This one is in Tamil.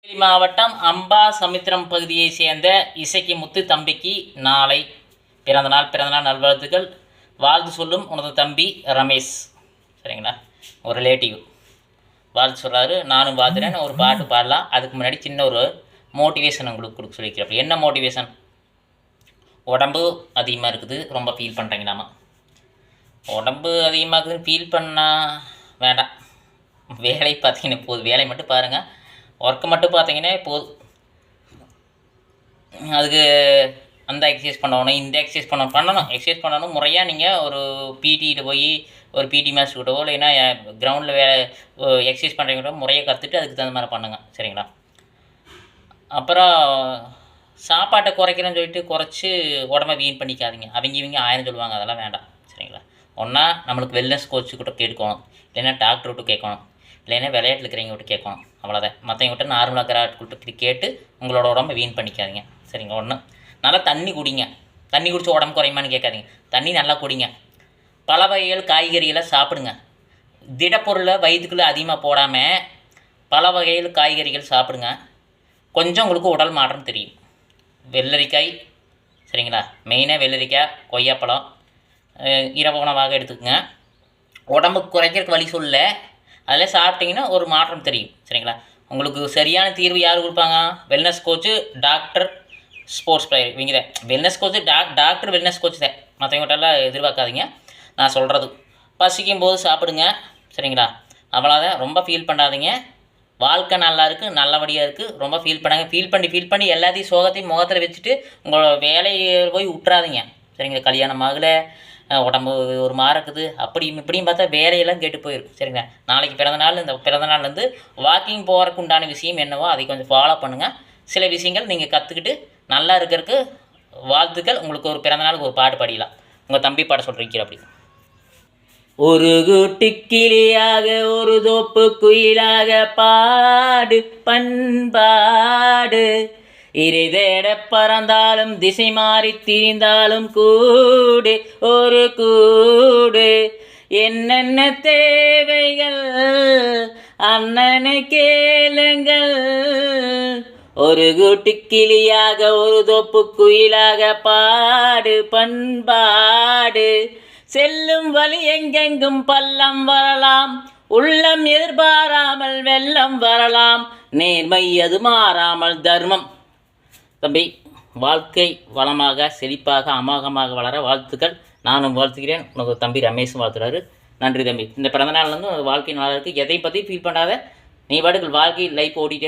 திருநெல்வேலி மாவட்டம் அம்பா சமுத்திரம் பகுதியைச் சேர்ந்த இசக்கி முத்து தம்பிக்கு நாளை பிறந்தநாள் நல்வாழ்த்துக்கள். வாழ்த்து சொல்லும் உனது தம்பி ரமேஷ். சரிங்களா, ஒரு ரிலேட்டிவ் வாழ்த்து சொல்கிறாரு. நானும் வாழ்த்துறேன். ஒரு பாட்டு பாடலாம். அதுக்கு முன்னாடி சின்ன ஒரு மோட்டிவேஷன் உங்களுக்கு கொடுக்க சொல்லிக்கிறேன். என்ன மோட்டிவேஷன்? உடம்பு அதிகமாக இருக்குது, ரொம்ப ஃபீல் பண்ணுறீங்களாமா. உடம்பு அதிகமாக இருக்குதுன்னு ஃபீல் பண்ணால் வேண்டாம். வேலை பார்த்தீங்கன்னா போதும். வேலை மட்டும் பாருங்கள். ஒர்க்கு மட்டும் பார்த்தீங்கன்னா போதும். அதுக்கு அந்த எக்ஸசைஸ் பண்ணணும், இந்த எக்ஸசைஸ் பண்ணணும். எக்ஸசைஸ் பண்ணணும் முறையாக. நீங்கள் ஒரு பிடியில் போய் ஒரு பிடி மாஸ்டர்கிட்டவோ இல்லைன்னா கிரவுண்டில் எக்ஸசைஸ் பண்ணுறவங்கிட்ட முறையை கற்றுட்டு அதுக்கு தகுந்த மாதிரி பண்ணுங்கள். சரிங்களா. அப்புறம் சாப்பாட்டை குறைக்கிறேன்னு சொல்லிட்டு குறைச்சி உடம்ப வீண் பண்ணிக்காதீங்க. இவங்க 1000 சொல்லுவாங்க, அதெல்லாம் வேண்டாம். சரிங்களா. ஒன்றா நம்மளுக்கு வெல்னஸ் கோச்சுக்கிட்ட கேட்கணும், இல்லைன்னா டாக்டர் விட்டு கேட்கணும், இல்லைன்னா விளையாட்டில் இருக்கிறவங்க விட்டு கேட்கணும். அவ்வளோதான். மற்றவங்க விட்டு நார்மலாக இருக்கிற கேட்டு உங்களோட உடம்பை வீண் பண்ணிக்காதீங்க. சரிங்க. ஒன்று, நல்லா தண்ணி குடிங்க. தண்ணி குடிச்சு உடம்பு குறையுமான்னு கேட்காதீங்க. தண்ணி நல்லா குடிங்க. பல வகைகள் காய்கறிகளை சாப்பிடுங்க. திடப்பொருளை வயிற்றுக்குள்ளே அதிகமாக போடாமல் பல வகைகள் காய்கறிகள் சாப்பிடுங்க. கொஞ்சம் உங்களுக்கு உடல் மாற்றம் தெரியும். வெள்ளரிக்காய், சரிங்களா, மெயினாக வெள்ளரிக்காய், கொய்யாப்பழம் இரவு உணவாக எடுத்துக்கோங்க. உடம்பு குறைக்கிறதுக்கு வழி சொல்ல, அதில் சாப்பிட்டிங்கன்னா ஒரு மாற்றம் தெரியும். சரிங்களா. உங்களுக்கு சரியான தீர்வு யார் கொடுப்பாங்க? Wellness coach, doctor, sports player. இவங்க தான் wellness coach. Doctor wellness coach தான். மற்றவங்கள்ட்டெல்லாம் எதிர்பார்க்காதீங்க. நான் சொல்கிறது பசிக்கும் போது சாப்பிடுங்க. சரிங்களா. அவ்வளோதான். ரொம்ப ஃபீல் பண்ணாதீங்க. வாழ்க்கை நல்லா இருக்குது, நல்லபடியாக இருக்குது. ரொம்ப ஃபீல் பண்ணி எல்லாத்தையும் சோகத்தையும் முகத்தில் வச்சுட்டு உங்களோட வேலையை போய் விட்டுறாதீங்க. சரிங்களா. கல்யாணம் ஆகலை, உடம்பு ஒரு மாறக்குது, இப்படியும் பார்த்தா வேலையெல்லாம் கெட்டு போயிடும். சரிங்களா. நாளைக்கு பிறந்தநாள். இந்த பிறந்தநாள்லேருந்து வாக்கிங் போகிறதுக்கு உண்டான விஷயம் என்னவோ அதை கொஞ்சம் ஃபாலோ பண்ணுங்கள். சில விஷயங்கள் நீங்கள் கற்றுக்கிட்டு நல்லா இருக்கிறதுக்கு வாழ்த்துக்கள். உங்களுக்கு ஒரு பிறந்தநாளுக்கு ஒரு பாட்டு பாடிடலாம். உங்கள் தம்பி பாட சொல்கிறீங்க. அப்படி ஒரு கூட்டு கிளியாக ஒரு தோப்பு குயிலாக பாடு பண்பாடு. இறை தேட பறந்தாலும் திசை மாறி திரிந்தாலும் கூடு ஒரு கூடு. என்னென்ன தேவைகள் அண்ணனை கேளுங்கள். ஒரு கூட்டு கிளியாக ஒரு தோப்பு குயிலாக பாடு பண்பாடு. செல்லும் வழி எங்கெங்கும் பள்ளம் வரலாம், உள்ளம் எதிர்பாராமல் வெள்ளம் வரலாம், நேர்மை அது மாறாமல் தர்மம். தம்பி, வாழ்க்கை வளமாக செழிப்பாக அமோகமாக வளர வாழ்த்துக்கள். நானும் வாழ்த்துக்கிறேன். உனக்கு தம்பி ரமேஷும் வாழ்த்துறாரு. நன்றி தம்பி. இந்த பிறந்தநாள்லேருந்து வாழ்க்கை நல்லா இருக்குது. எதை பற்றி ஃபீல் பண்ணாத. நீ பாட்டுக்கு வாழ்க்கை லைஃப் ஓடிட்டே இருக்கும்.